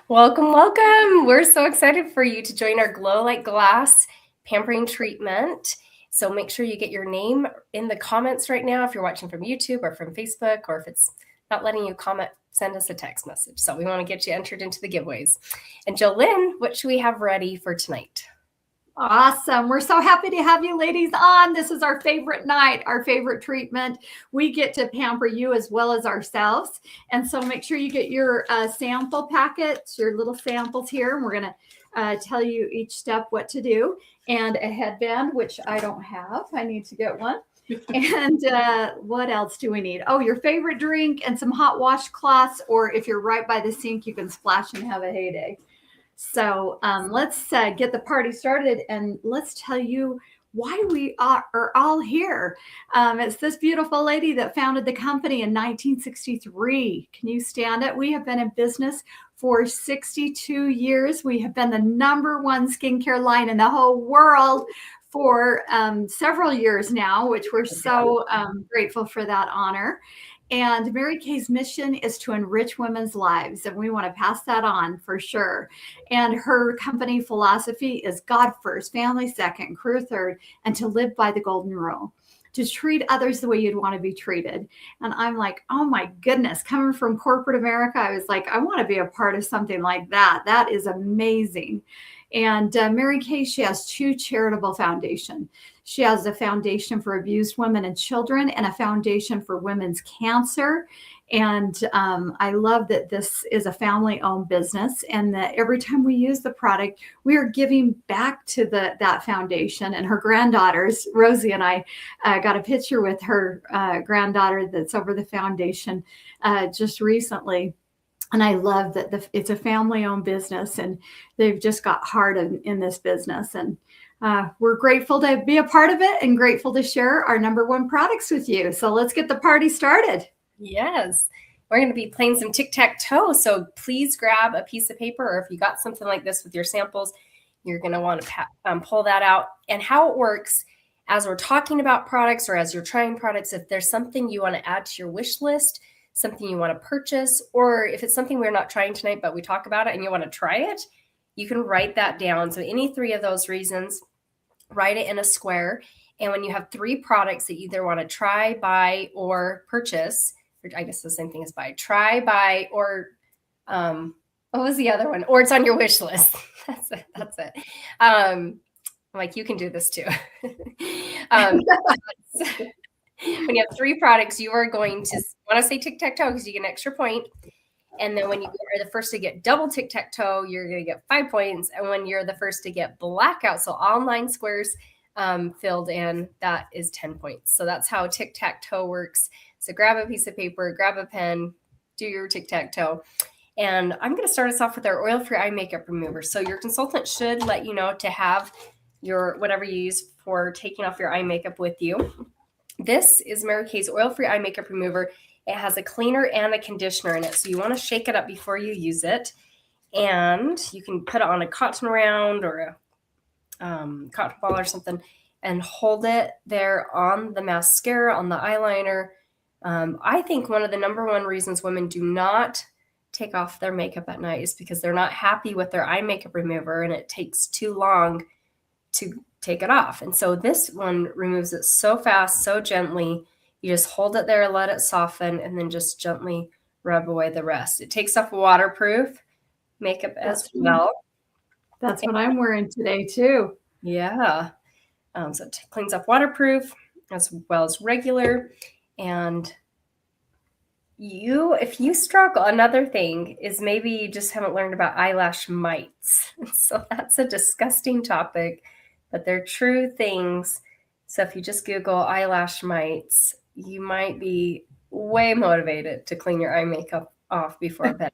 Welcome, welcome. We're so excited for you to join our Glow Like Glass pampering treatment. So make sure you get your name in the comments right now if you're watching from YouTube or from Facebook, or if it's not letting you comment, send us a text message. So we want to get you entered into the giveaways. And Jolynn, what should we have ready for tonight? Awesome. We're so happy to have you ladies on. This is our favorite night, our favorite treatment. We get to pamper you as well as ourselves. And so make sure you get your sample packets, your little samples here. And we're going to tell you each step what to do. And a headband, which I don't have. I need to get one. And what else do we need? Oh, your favorite drink and some hot washcloths. Or if you're right by the sink, you can splash and have a heyday. So let's get the party started, and let's tell you why we are all here. It's this beautiful lady that founded the company in 1963. Can you stand it? We have been in business for 62 years. We have been the #1 skincare line in the whole world for several years now, which we're so grateful for that honor. And Mary Kay's mission is to enrich women's lives, and we want to pass that on for sure. And her company philosophy is God first, family second, crew third, and to live by the golden rule, to treat others the way you'd want to be treated. And I'm like, oh my goodness, coming from corporate America, I was like, I want to be a part of something like that. That is amazing. And Mary Kay, she has 2 charitable foundations. She has a foundation for abused women and children and a foundation for women's cancer. And I love that this is a family-owned business, and that every time we use the product, we are giving back to that foundation. And her granddaughters, Rosie and I got a picture with her granddaughter that's over the foundation just recently. And I love that it's a family-owned business, and they've just got heart in this business. And we're grateful to be a part of it and grateful to share our #1 products with you. So let's get the party started. Yes, we're going to be playing some tic-tac-toe. So please grab a piece of paper, or if you got something like this with your samples, you're going to want to pull that out. And how it works, as we're talking about products or as you're trying products, if there's something you want to add to your wish list, something you want to purchase, or if it's something we're not trying tonight, but we talk about it and you want to try it, you can write that down. So any 3 of those reasons, write it in a square. And when you have 3 products that you either want to try, buy, or purchase, or I guess the same thing as buy, try, buy, or what was the other one? Or it's on your wish list. That's it. Like, you can do this too. When you have 3 products, you are going to want to say tic-tac-toe because you get an extra point. And then when you are the first to get double tic-tac-toe, you're going to get 5 points. And when you're the first to get blackout, so all 9 squares filled in, that is 10 points. So that's how tic-tac-toe works. So grab a piece of paper, grab a pen, do your tic-tac-toe. And I'm going to start us off with our oil-free eye makeup remover. So your consultant should let you know to have your whatever you use for taking off your eye makeup with you. This is Mary Kay's oil-free eye makeup remover. It has a cleaner and a conditioner in it. So you want to shake it up before you use it. And you can put it on a cotton round or a cotton ball or something and hold it there on the mascara, on the eyeliner. I think one of the #1 reasons women do not take off their makeup at night is because they're not happy with their eye makeup remover and it takes too long to take it off. And so this one removes it so fast, so gently. You just hold it there, let it soften, and then just gently rub away the rest. It takes off waterproof makeup as well. That's what I'm wearing today too. Yeah. So it cleans up waterproof as well as regular. And if you struggle, another thing is maybe you just haven't learned about eyelash mites. So that's a disgusting topic, but they're true things. So if you just Google eyelash mites, you might be way motivated to clean your eye makeup off before bed.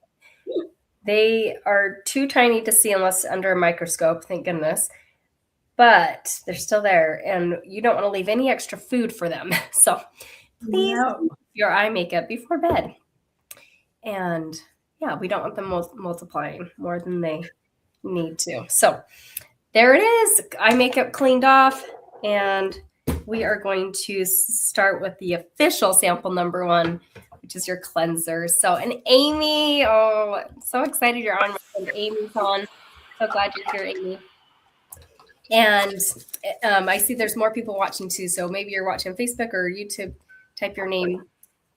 They are too tiny to see unless under a microscope, thank goodness. But they're still there, and you don't want to leave any extra food for them. So please do your eye makeup before bed. And yeah, we don't want them multiplying more than they need to. So there it is, eye makeup cleaned off, and we are going to start with the official sample #1, which is your cleanser. So, and Amy, oh, so excited you're on. Amy's on. So glad you're here, Amy. And I see there's more people watching too. So maybe you're watching Facebook or YouTube, type your name.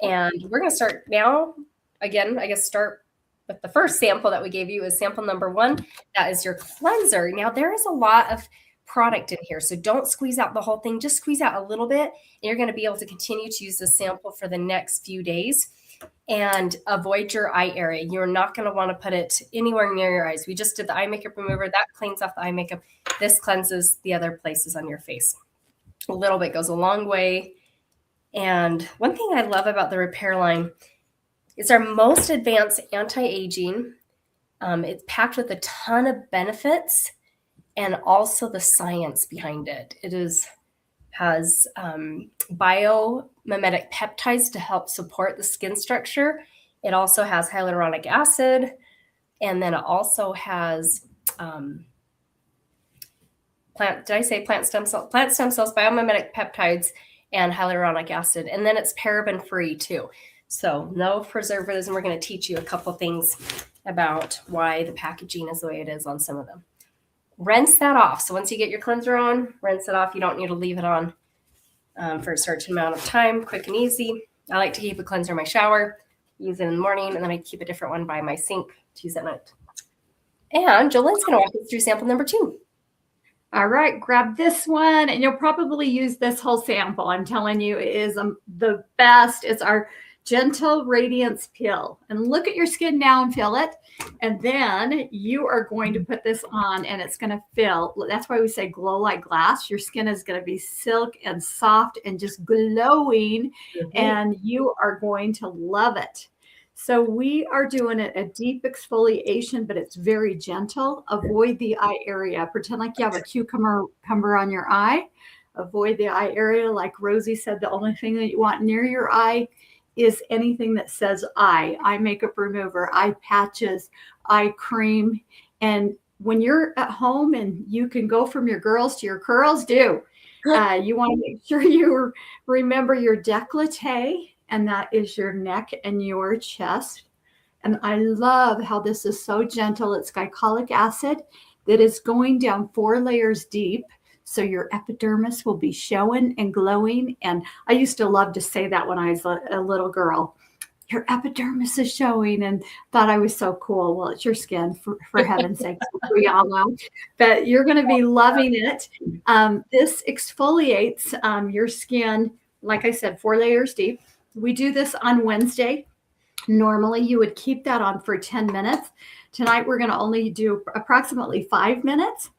And we're going to start now. Again, I guess start with the first sample that we gave you is sample number 1. That is your cleanser. Now there is a lot of product in here. So don't squeeze out the whole thing. Just squeeze out a little bit. And you're going to be able to continue to use this sample for the next few days. And avoid your eye area. You're not going to want to put it anywhere near your eyes. We just did the eye makeup remover. That cleans off the eye makeup. This cleanses the other places on your face. A little bit goes a long way. And one thing I love about the Repair line is our most advanced anti-aging. It's packed with a ton of benefits and also the science behind it. It has biomimetic peptides to help support the skin structure. It also has hyaluronic acid, and then it also has plant stem cells, biomimetic peptides, and hyaluronic acid. And then it's paraben free too. So no preservatives. And we're going to teach you a couple things about why the packaging is the way it is on some of them. Rinse that off. So once you get your cleanser on, rinse it off. You don't need to leave it on for a certain amount of time, quick and easy. I like to keep a cleanser in my shower, use it in the morning, and then I keep a different one by my sink to use at night. And Jolene's going to walk us through sample number 2. All right, grab this one, and you'll probably use this whole sample. I'm telling you, it is the best. It's our Gentle Radiance Peel. And look at your skin now and feel it. And then you are going to put this on, and it's going to feel. That's why we say glow like glass. Your skin is going to be silk and soft and just glowing, and you are going to love it. So we are doing a deep exfoliation, but it's very gentle. Avoid the eye area. Pretend like you have a cucumber on your eye. Avoid the eye area. Like Rosie said, the only thing that you want near your eye is anything that says eye makeup remover, eye patches, eye cream. And when you're at home and you can go from your girls to your curls, you want to make sure you remember your décolleté, and that is your neck and your chest. And I love how this is so gentle. It's glycolic acid that is going down 4 layers deep. So your epidermis will be showing and glowing. And I used to love to say that when I was a little girl. Your epidermis is showing, and thought I was so cool. Well, it's your skin, for heaven's sake. We all know. But you're going to be loving it. This exfoliates your skin, like I said, 4 layers deep. We do this on Wednesday. Normally, you would keep that on for 10 minutes. Tonight, we're going to only do approximately 5 minutes.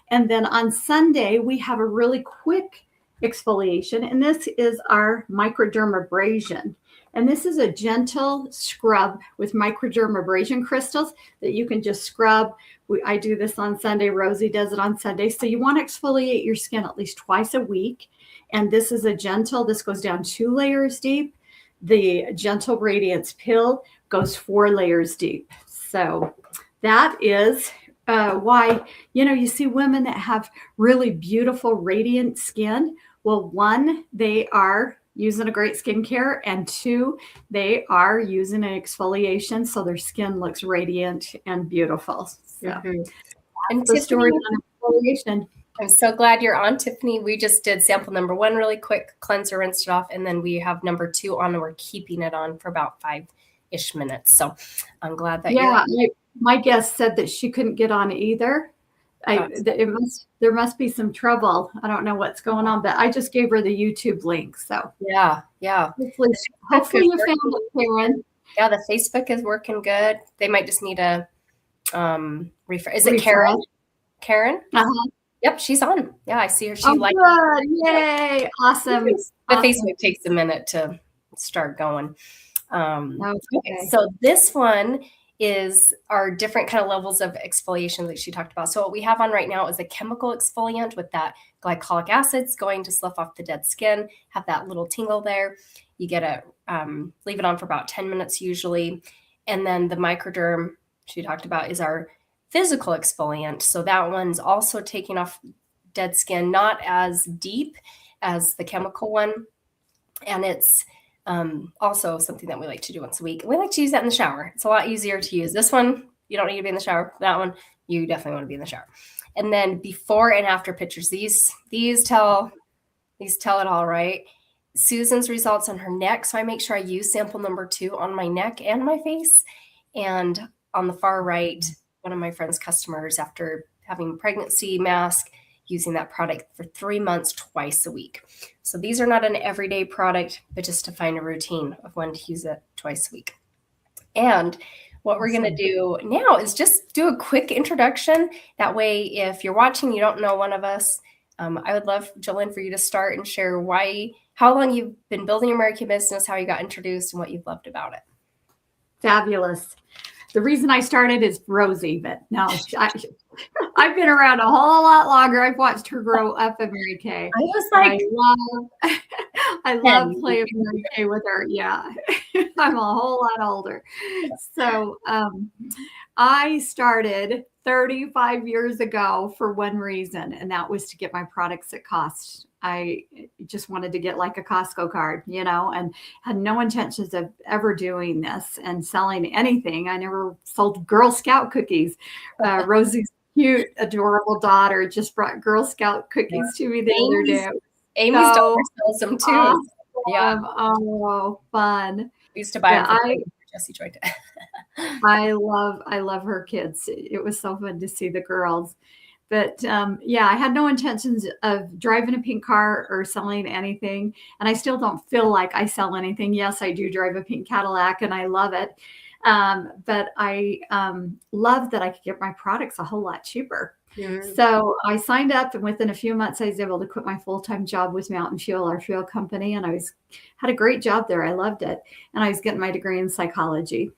And then on Sunday, we have a really quick exfoliation, and this is our microdermabrasion. And this is a gentle scrub with microdermabrasion crystals that you can just scrub. I do this on Sunday. Rosie does it on Sunday. So you want to exfoliate your skin at least twice a week. And this is this goes down 2 layers deep. The Gentle Radiance Pill goes 4 layers deep. So that is why, you see women that have really beautiful, radiant skin. Well, 1, they are using a great skincare, and 2, they are using an exfoliation, so their skin looks radiant and beautiful. So, And the story on exfoliation. I'm so glad you're on, Tiffany. We just did sample number 1 really quick, cleanser, rinsed it off, and then we have number 2 on, and we're keeping it on for about 5-ish minutes. So I'm glad that you're on. My guest said that she couldn't get on either. There must be some trouble. I don't know what's going on, but I just gave her the YouTube link. So yeah. Hopefully you found it, Karen. Yeah, the Facebook is working good. They might just need a refresh. Is it Karen? Karen? Uh-huh. Yep, she's on. Yeah, I see her. She liked it. Yay! Awesome. The Facebook takes a minute to start going. Okay, so this one is our different kind of levels of exfoliation that she talked about. So what we have on right now is a chemical exfoliant with that glycolic acids going to slough off the dead skin, have that little tingle there. You get it, leave it on for about 10 minutes usually. And then the microderm she talked about is our physical exfoliant. So that one's also taking off dead skin, not as deep as the chemical one. And it's Also something that we like to do once a week. We like to use that in the shower. It's a lot easier to use. This one, you don't need to be in the shower. That one, you definitely want to be in the shower. And then before and after pictures, these tell it all, right? Susan's results on her neck. So I make sure I use sample number 2 on my neck and my face. And on the far right, one of my friend's customers, after having a pregnancy mask, using that product for 3 months, twice a week. So these are not an everyday product, but just to find a routine of when to use it twice a week. And what we're going to do now is just do a quick introduction. That way, if you're watching, you don't know one of us, I would love, Jolene, for you to start and share how long you've been building your Mary Kay business, how you got introduced, and what you've loved about it. Fabulous. The reason I started is Rosie, but no, I've been around a whole lot longer. I've watched her grow up at Mary Kay. I was like, I love playing Mary Kay with her. Yeah, I'm a whole lot older. So I started 35 years ago for one reason, and that was to get my products at cost. I just wanted to get like a Costco card, and had no intentions of ever doing this and selling anything. I never sold Girl Scout cookies. Rosie's cute, adorable daughter just brought Girl Scout cookies to me the other day. Amy's daughter sells them too. Awesome. Yeah. Oh, fun. We used to buy them for Jessie Joy. I love her kids. It was so fun to see the girls. But I had no intentions of driving a pink car or selling anything. And I still don't feel like I sell anything. Yes, I do drive a pink Cadillac and I love it. But I love that I could get my products a whole lot cheaper. Mm-hmm. So I signed up, and within a few months, I was able to quit my full-time job with Mountain Fuel, our fuel company. And had a great job there. I loved it. And I was getting my degree in psychology.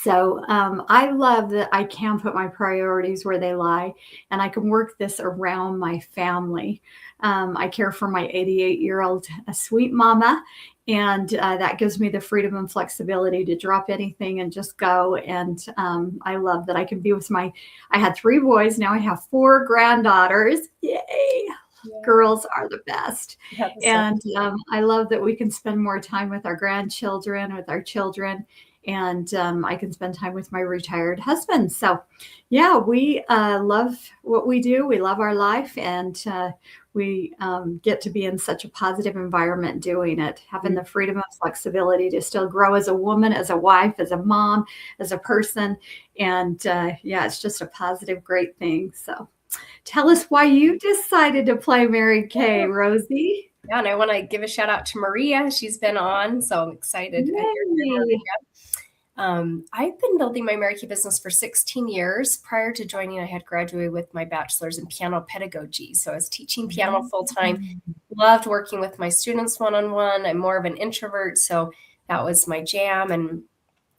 So I love that I can put my priorities where they lie, and I can work this around my family. I care for my 88-year-old sweet mama, and that gives me the freedom and flexibility to drop anything and just go. And I love that I can be with I had 3 boys. Now I have 4 granddaughters. Yay. Yeah. Girls are the best. And I love that we can spend more time with our grandchildren, with our children. And I can spend time with my retired husband. So, yeah, we love what we do. We love our life, and we get to be in such a positive environment doing it, having the freedom and flexibility to still grow as a woman, as a wife, as a mom, as a person. And it's just a positive, great thing. So tell us why you decided to play Mary Kay, Rosie. Yeah, and I want to give a shout out to Maria. She's been on, so I'm excited. I've been building my Mary Kay business for 16 years. Prior to joining, I had graduated with my bachelor's in piano pedagogy. So I was teaching piano full-time, loved working with my students one-on-one. I'm more of an introvert, so that was my jam.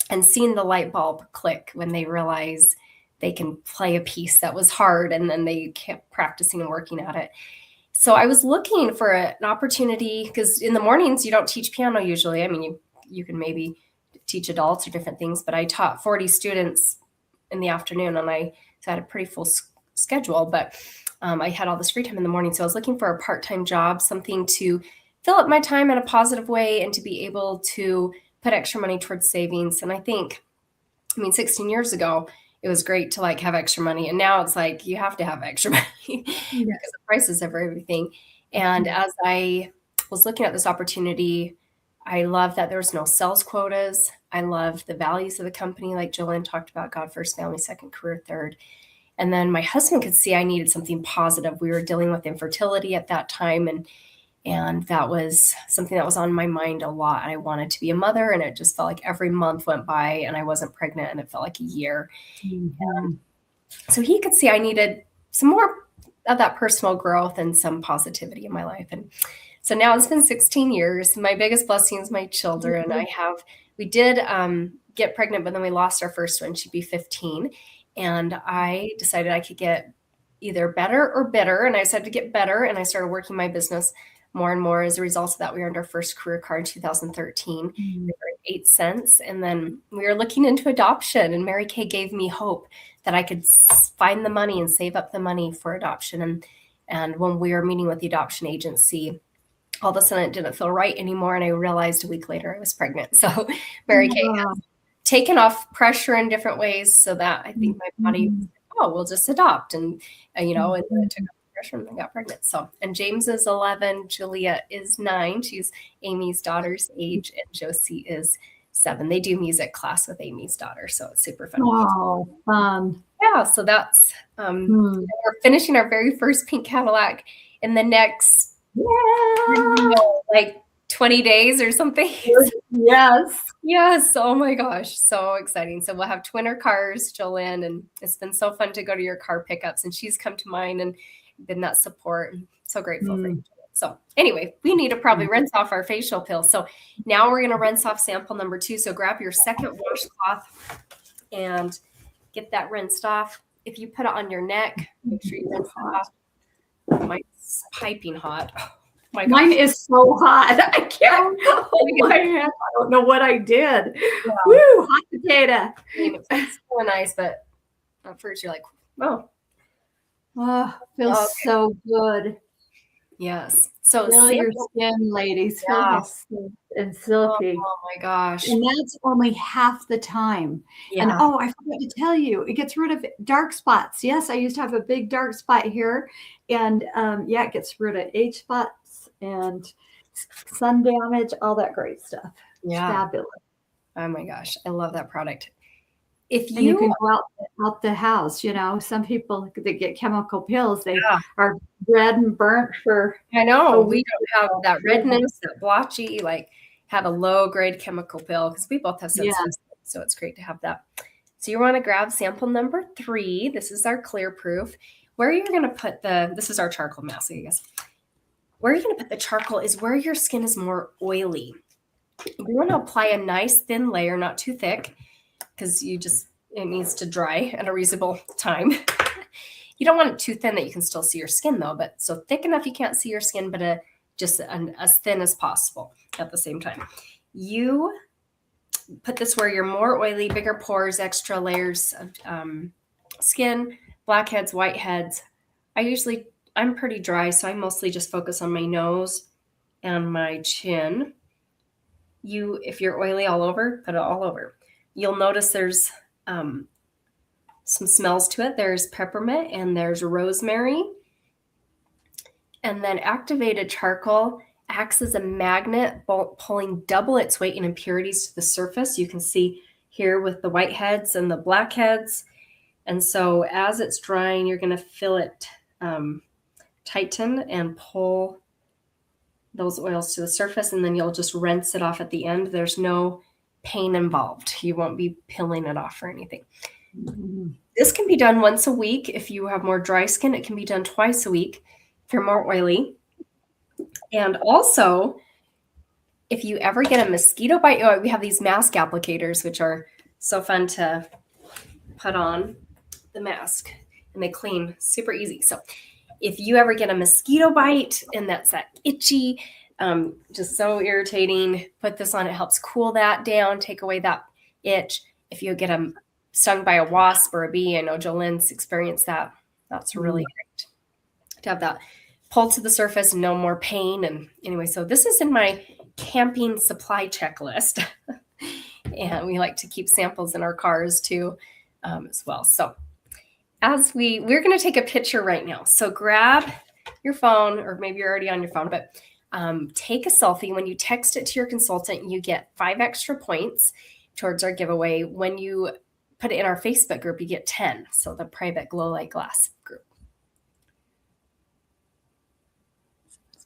And seeing the light bulb click when they realize they can play a piece that was hard, and then they kept practicing and working at it. So I was looking for an opportunity, because in the mornings, you don't teach piano usually. I mean, you can maybe teach adults or different things, but I taught 40 students in the afternoon, and I had a pretty full schedule, but I had all this free time in the morning. So I was looking for a part-time job, something to fill up my time in a positive way and to be able to put extra money towards savings. And I think, 16 years ago, it was great to have extra money. And now it's like, you have to have extra money because the prices of everything. And as I was looking at this opportunity, I love that there's no sales quotas. I love the values of the company, like Jolene talked about: God first, family second, career third. And then my husband could see I needed something positive. We were dealing with infertility at that time, and that was something that was on my mind a lot. I wanted to be a mother, and it just felt like every month went by and I wasn't pregnant, and it felt like a year. Mm-hmm. So he could see I needed some more of that personal growth and some positivity in my life. And so now it's been 16 years. My biggest blessing is my children. Mm-hmm. We did get pregnant, but then we lost our first one. She'd be 15. And I decided I could get either better or bitter. And I decided to get better. And I started working my business more and more. As a result of that, we earned our first career card in 2013. Mm-hmm. We earned 8 cents. And then we were looking into adoption. And Mary Kay gave me hope that I could find the money and save up the money for adoption. And when we were meeting with the adoption agency, all of a sudden it didn't feel right anymore. And I realized a week later I was pregnant. So Mary Kay has taken off pressure in different ways so that I think my body, we'll just adopt. And, and then it took off pressure and I got pregnant. So, and James is 11, Julia is 9. She's Amy's daughter's age, and Josie is 7. They do music class with Amy's daughter. So it's super fun. Oh, fun. Yeah. So that's, we're finishing our very first pink Cadillac in the next, like 20 days or something. Yes. Oh my gosh. So exciting. So we'll have twinner cars, Jolynn, and it's been so fun to go to your car pickups, and she's come to mine and been that support. And so grateful for you. So anyway, we need to probably rinse off our facial pills. So now we're going to rinse off sample number 2. So grab your second washcloth and get that rinsed off. If you put it on your neck, make sure you rinse it off. Mine's piping hot. Oh, mine is so hot. I can't hold my hand. I don't know what I did. Yeah. Woo, hot potato. It's so nice, but at first you're like, feels so good. Yes. So feel your skin, ladies. Feel and silky. Oh my gosh. And that's only half the time. Yeah. And I forgot to tell you, it gets rid of dark spots. Yes, I used to have a big dark spot here. And it gets rid of age spots and sun damage, all that great stuff. Yeah. It's fabulous. Oh my gosh. I love that product. If you can go out the house, some people that get chemical pills, they are red and burnt for. I know we don't have that redness, that blotchy, like have a low grade chemical pill because we both have sensitive skin, so it's great to have that. So you want to grab sample number 3. This is our clear proof. Where you're going to put this is our charcoal mask, I guess. Where you're going to put the charcoal is where your skin is more oily. You want to apply a nice thin layer, not too thick, because it needs to dry at a reasonable time. You don't want it too thin that you can still see your skin though, but so thick enough you can't see your skin, but just as thin as possible at the same time. You put this where you're more oily, bigger pores, extra layers of skin, blackheads, whiteheads. I'm pretty dry, so I mostly just focus on my nose and my chin. If you're oily all over, put it all over. You'll notice there's some smells to it. There's peppermint and there's rosemary. And then activated charcoal acts as a magnet, pulling double its weight in impurities to the surface. You can see here with the whiteheads and the blackheads. And so as it's drying, you're going to feel it tighten and pull those oils to the surface, and then you'll just rinse it off at the end. There's no pain involved. You won't be peeling it off or anything. This can be done once a week. If you have more dry skin, it can be done twice a week if you're more oily. And also, if you ever get a mosquito bite, we have these mask applicators, which are so fun to put on the mask, and they clean super easy. So if you ever get a mosquito bite and that's that itchy, just so irritating, put this on. It helps cool that down, take away that itch. If you get stung by a wasp or a bee, I know Jolynn's experienced that. That's really great to have that pull to the surface, no more pain. And anyway, so this is in my camping supply checklist. And we like to keep samples in our cars too, as well. So we're going to take a picture right now. So grab your phone, or maybe you're already on your phone, but take a selfie. When you text it to your consultant, you get 5 extra points towards our giveaway. When you put it in our Facebook group, you get 10. So the private Glow Like Glass group.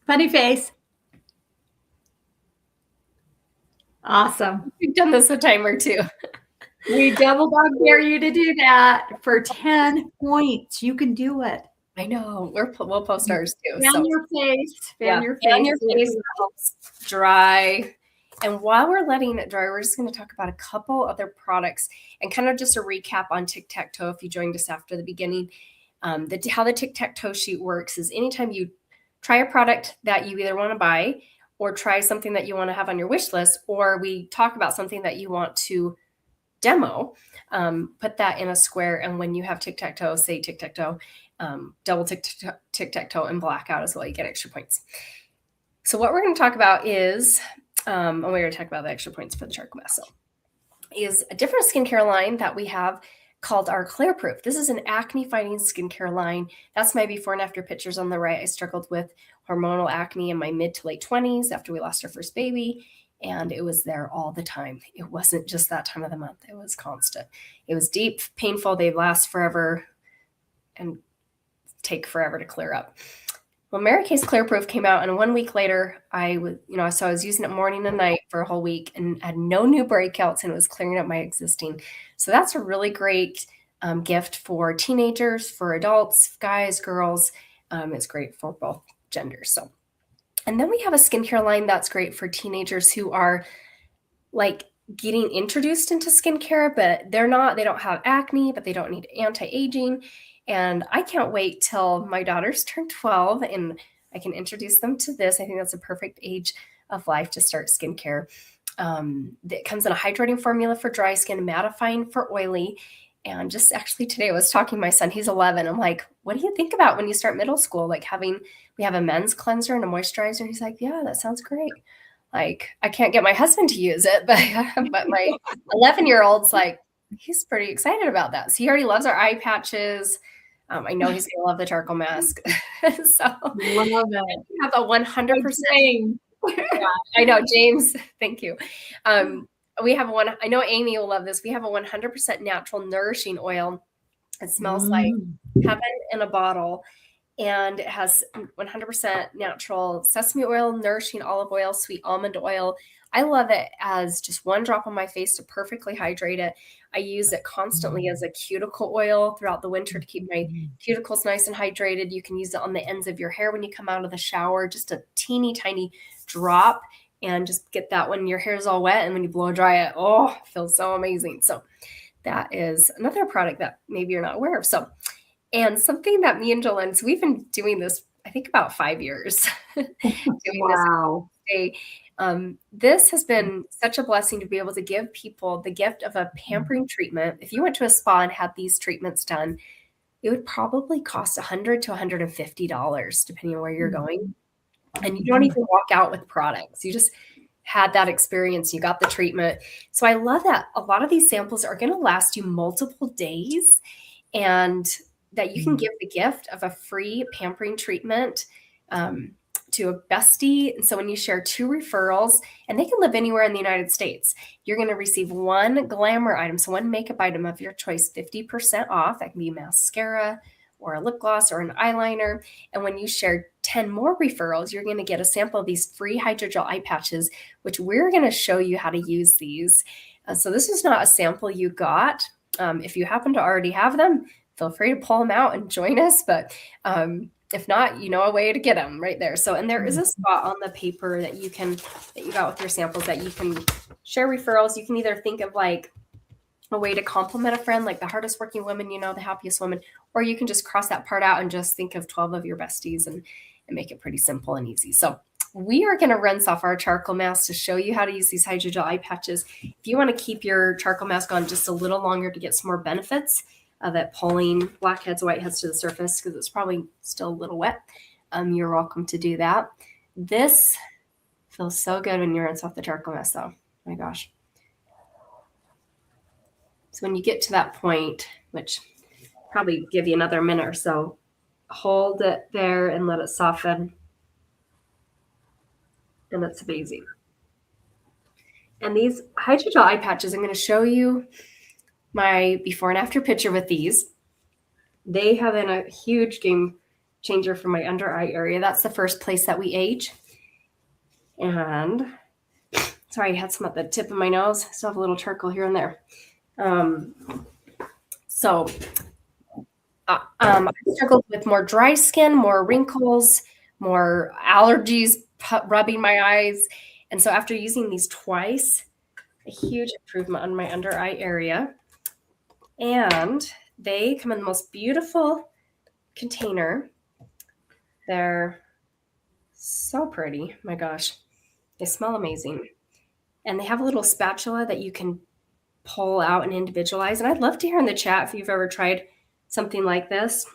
Funny face. Awesome. We've done this a time or two. We double dog dare you to do that for 10 points. You can do it. I know. We'll post ours too. Fan your face. Fan your face helps dry. And while we're letting it dry, we're just going to talk about a couple other products and kind of just a recap on tic-tac-toe. If you joined us after the beginning, how the tic-tac-toe sheet works is anytime you try a product that you either want to buy or try something that you want to have on your wish list, or we talk about something that you want to demo, put that in a square. And when you have tic-tac-toe, say tic-tac-toe, double tic-tac-toe and blackout as well, you get extra points. So what we're going to talk about is, we're going to talk about the extra points for the charcoal mask. So, is a different skincare line that we have called our Clear Proof. This is an acne fighting skincare line. That's my before and after pictures on the right. I struggled with hormonal acne in my mid to late 20s after we lost our first baby. And it was there all the time. It wasn't just that time of the month. It was constant. It was deep, painful. They last forever and take forever to clear up. Well, Mary Kay's Clear Proof came out, and 1 week later, I was using it morning and night for a whole week and had no new breakouts, and it was clearing up my existing. So that's a really great gift for teenagers, for adults, guys, girls. It's great for both genders. So, and then we have a skincare line that's great for teenagers who are like getting introduced into skincare, but they don't have acne, but they don't need anti-aging. And I can't wait till my daughters turn 12 and I can introduce them to this. I think that's a perfect age of life to start skincare. It comes in a hydrating formula for dry skin, mattifying for oily. And just actually today I was talking to my son, he's 11. I'm like, what do you think about when you start middle school? Like we have a men's cleanser and a moisturizer. He's like, yeah, that sounds great. Like, I can't get my husband to use it, but my 11-year-old's like, he's pretty excited about that. So he already loves our eye patches. I know he's going to love the charcoal mask. So love it. We have a 100%. Yeah, I know, James. Thank you. We have I know Amy will love this. We have a 100% natural nourishing oil. It smells like heaven in a bottle. And it has 100% natural sesame oil, nourishing olive oil, sweet almond oil. I love it as just one drop on my face to perfectly hydrate it. I use it constantly as a cuticle oil throughout the winter to keep my cuticles nice and hydrated. You can use it on the ends of your hair when you come out of the shower, just a teeny tiny drop, and just get that when your hair is all wet and when you blow dry it. Oh, it feels so amazing. So that is another product that maybe you're not aware of. So, and something that me and Jolene, so we've been doing this, I think about 5 years. Wow. This has been such a blessing to be able to give people the gift of a pampering treatment. If you went to a spa and had these treatments done, it would probably cost $100 to $150, depending on where you're going. And you don't even walk out with products. You just had that experience. You got the treatment. So I love that a lot of these samples are going to last you multiple days, and that you can give the gift of a free pampering treatment to a bestie. And so when you share 2 referrals, and they can live anywhere in the United States, you're going to receive 1 glamour item. So 1 makeup item of your choice, 50% off. That can be mascara or a lip gloss or an eyeliner. And when you share 10 more referrals, you're going to get a sample of these free hydrogel eye patches, which we're going to show you how to use these. So this is not a sample you got. If you happen to already have them, feel free to pull them out and join us. But if not, you know a way to get them right there. So, and there is a spot on the paper that you got with your samples that you can share referrals. You can either think of like a way to compliment a friend, like the hardest working woman, the happiest woman, or you can just cross that part out and just think of 12 of your besties and make it pretty simple and easy. So we are going to rinse off our charcoal mask to show you how to use these hydrogel eye patches. If you want to keep your charcoal mask on just a little longer to get some more benefits of it pulling blackheads, whiteheads to the surface, because it's probably still a little wet, you're welcome to do that. This feels so good when you rinse off the charcoal mask, though. Oh my gosh. So when you get to that point, which probably give you another minute or so, hold it there and let it soften. And that's amazing. And these hydrogel eye patches, I'm going to show you my before and after picture with these. They have been a huge game changer for my under eye area. That's the first place that we age. And sorry, I had some at the tip of my nose. I still have a little charcoal here and there. I struggled with more dry skin, more wrinkles, more allergies rubbing my eyes. And so after using these twice, a huge improvement on my under eye area. And they come in the most beautiful container. They're so pretty. My gosh, they smell amazing. And they have a little spatula that you can pull out and individualize. And I'd love to hear in the chat if you've ever tried something like this.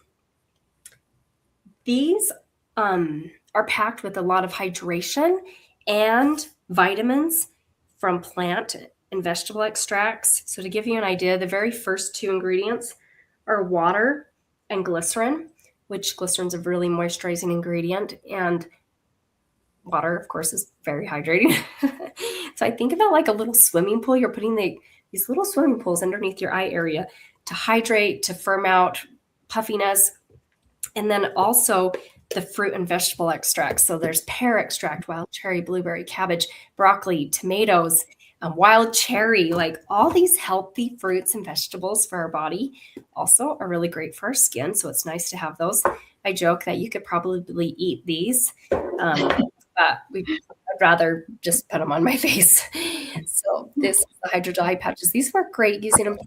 These are packed with a lot of hydration and vitamins from plant and vegetable extracts. So to give you an idea, the very first two ingredients are water and glycerin, which glycerin is a really moisturizing ingredient, and water, of course, is very hydrating. So I think of it like a little swimming pool. You're putting these little swimming pools underneath your eye area to hydrate, to firm out puffiness, and then also the fruit and vegetable extracts. So there's pear extract, wild cherry, blueberry, cabbage, broccoli, tomatoes, wild cherry, like all these healthy fruits and vegetables for our body also are really great for our skin. So it's nice to have those. I joke that you could probably eat these, but I'd rather just put them on my face. So this is the hydrogel eye patches. These work great using them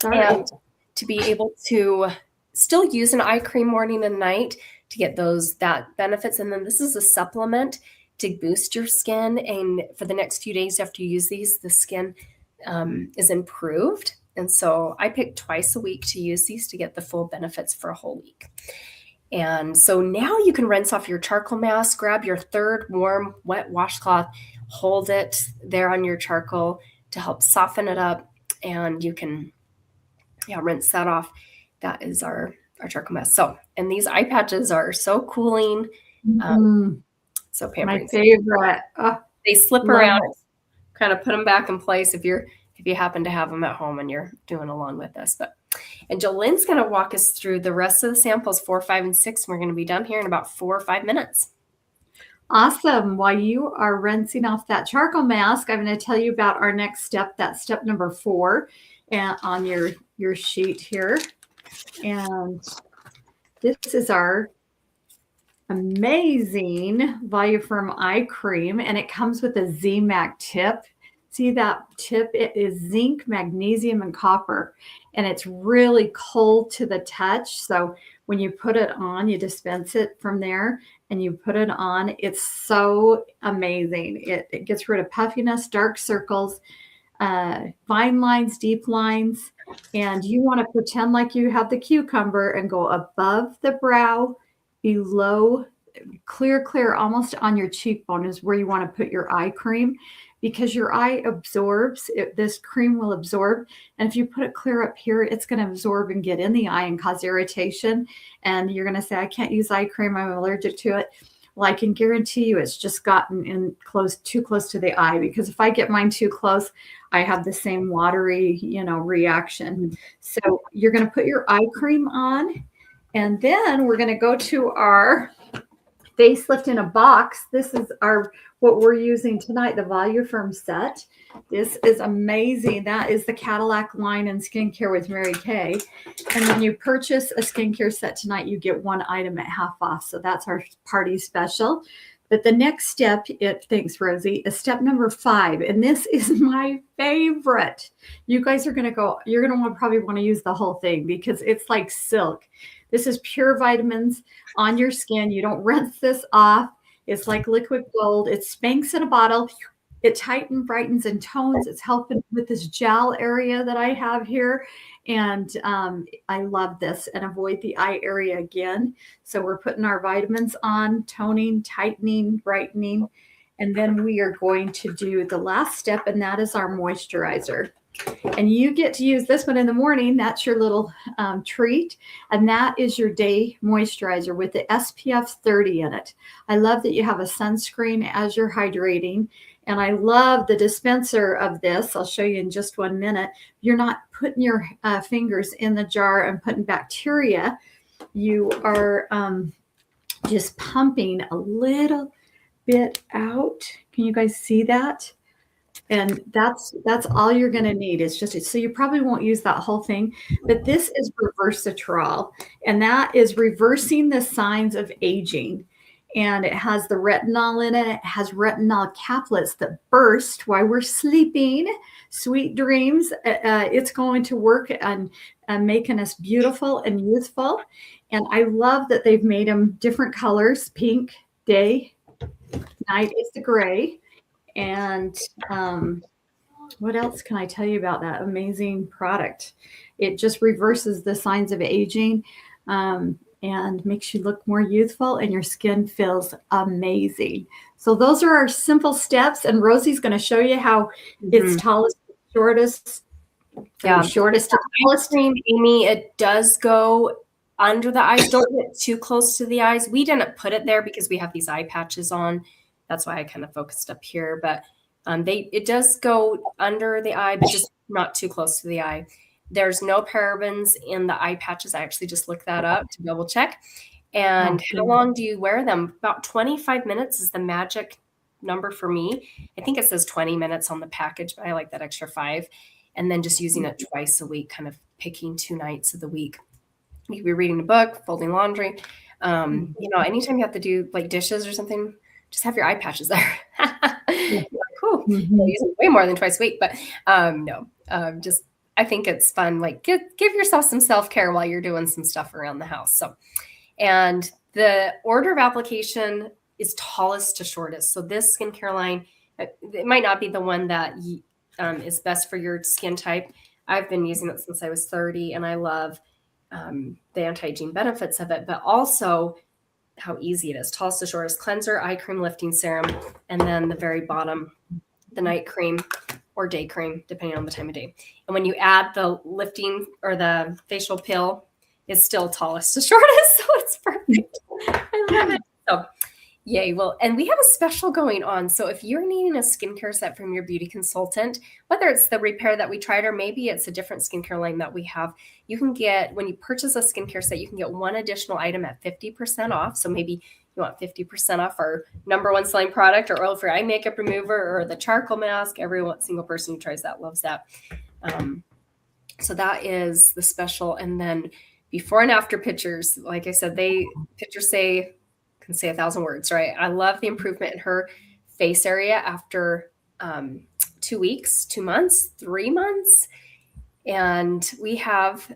and to be able to still use an eye cream morning and night to get that benefits. And then this is a supplement to boost your skin. And for the next few days after you use these, the skin is improved. And so I pick twice a week to use these to get the full benefits for a whole week. And so now you can rinse off your charcoal mask, grab your third warm, wet washcloth, hold it there on your charcoal to help soften it up. And you can rinse that off. That is our charcoal mask. So, and these eye patches are so cooling. So pampering. My favorite. They slip around, kind of put them back in place if you happen to have them at home and you're doing along with us. And Jolene's going to walk us through the rest of the samples 4, 5, and 6. We're going to be done here in about 4 or 5 minutes. Awesome. While you are rinsing off that charcoal mask, I'm going to tell you about our next step. That's step number 4 on your sheet here. And this is our amazing Voluform eye cream, and it comes with a Z-Mac tip. See that tip? It is zinc, magnesium, and copper, and it's really cold to the touch. So when you put it on, you dispense it from there and you put it on. It's so amazing. It gets rid of puffiness, dark circles, fine lines, deep lines, and you want to pretend like you have the cucumber and go above the brow, below, clear, almost on your cheekbone is where you want to put your eye cream, because your eye absorbs, this cream will absorb. And if you put it clear up here, it's going to absorb and get in the eye and cause irritation. And you're going to say, I can't use eye cream, I'm allergic to it. Well, I can guarantee you it's just gotten in too close to the eye, because if I get mine too close, I have the same watery, reaction. So you're going to put your eye cream on, and then we're going to go to our facelift in a box. This is what we're using tonight, the Voluform set. This is amazing. That is the Cadillac line in skincare with Mary Kay. And when you purchase a skincare set tonight, you get one item at half off. So that's our party special. But the next step, thanks, Rosie, is step number 5. And this is my favorite. You guys are going to you're going to probably want to use the whole thing because it's like silk. This is pure vitamins on your skin. You don't rinse this off. It's like liquid gold. It Spanx in a bottle. It tightens, brightens, and tones. It's helping with this gel area that I have here. And I love this, and avoid the eye area again. So we're putting our vitamins on, toning, tightening, brightening. And then we are going to do the last step, and that is our moisturizer. And you get to use this one in the morning. That's your little treat. And that is your day moisturizer with the SPF 30 in it. I love that you have a sunscreen as you're hydrating. And I love the dispenser of this. I'll show you in just 1 minute. You're not putting your fingers in the jar and putting bacteria. You are just pumping a little bit out. Can you guys see that? And that's all you're going to need. It's just, so you probably won't use that whole thing, but this is Reversitrol, and that is reversing the signs of aging. And it has the retinol in it. It has retinol caplets that burst while we're sleeping. Sweet dreams. It's going to work on making us beautiful and youthful. And I love that they've made them different colors: pink, day, night is the gray. And what else can I tell you about that amazing product? It just reverses the signs of aging. And and makes you look more youthful, and your skin feels amazing. So those are our simple steps, and Rosie's going to show you how it's tallest to shortest. Yeah, shortest to tallest. Cream, Amy, it does go under the eyes. Don't get too close to the eyes. We didn't put it there because we have these eye patches on. That's why I kind of focused up here. But it does go under the eye, but just not too close to the eye. There's no parabens in the eye patches. I actually just looked that up to double check. And how long do you wear them? About 25 minutes is the magic number for me. I think it says 20 minutes on the package, but I like that extra 5. And then just using it twice a week, kind of picking 2 nights of the week. You could be reading a book, folding laundry. Anytime you have to do like dishes or something, just have your eye patches there. Cool. You'll use it way more than twice a week, but I think it's fun. Like give yourself some self-care while you're doing some stuff around the house. So, and the order of application is tallest to shortest. So this skincare line, it might not be the one that is best for your skin type. I've been using it since I was 30, and I love the anti-aging benefits of it, but also how easy it is. Tallest to shortest: cleanser, eye cream, lifting serum, and then the very bottom, the night cream or day cream, depending on the time of day. And when you add the lifting or the facial peel, it's still tallest to shortest, so it's perfect. I love it. So yay. Well, and we have a special going on. So if you're needing a skincare set from your beauty consultant, whether it's the repair that we tried, or maybe it's a different skincare line that we have, you can get, when you purchase a skincare set, you can get one additional item at 50% off. So maybe you want 50% off our #1 selling product, or oil-free eye makeup remover, or the charcoal mask. Every single person who tries that loves that. So that is the special. And then before and after pictures, like I said, pictures can say 1,000 words, right? I love the improvement in her face area after 2 weeks, 2 months, 3 months. And we have,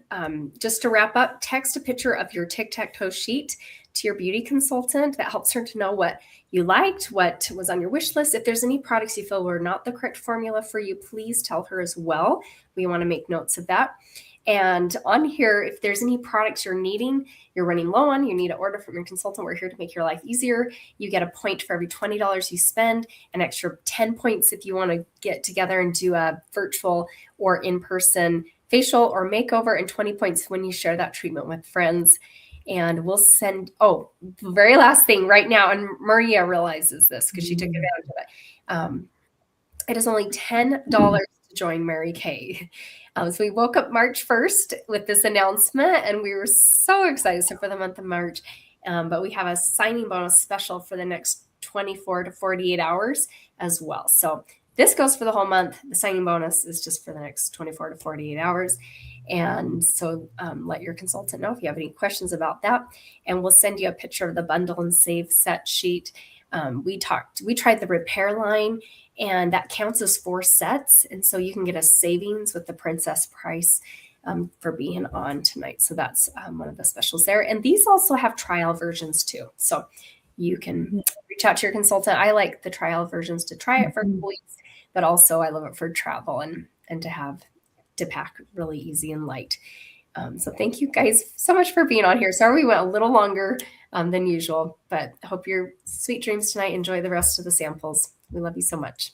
just to wrap up, text a picture of your tic-tac-toe sheet to your beauty consultant. That helps her to know what you liked, what was on your wish list. If there's any products you feel were not the correct formula for you, please tell her as well. We want to make notes of that. And on here, if there's any products you're needing, you're running low on, you need to order from your consultant, we're here to make your life easier. You get a point for every $20 you spend, an extra 10 points if you want to get together and do a virtual or in-person facial or makeover, and 20 points when you share that treatment with friends. And we'll send, the very last thing right now, and Maria realizes this because she took advantage of it. It is only $10 to join Mary Kay. So we woke up March 1st with this announcement, and we were so excited for the month of March. But we have a signing bonus special for the next 24 to 48 hours as well. So this goes for the whole month. The signing bonus is just for the next 24 to 48 hours. And so let your consultant know if you have any questions about that. And we'll send you a picture of the bundle and save set sheet. We tried the repair line, and that counts as 4 sets. And so you can get a savings with the princess price for being on tonight. So that's one of the specials there. And these also have trial versions too. So you can reach out to your consultant. I like the trial versions to try it for a couple weeks, but also I love it for travel and to pack really easy and light. So thank you guys so much for being on here. Sorry we went a little longer than usual, but hope your sweet dreams tonight. Enjoy the rest of the samples. We love you so much.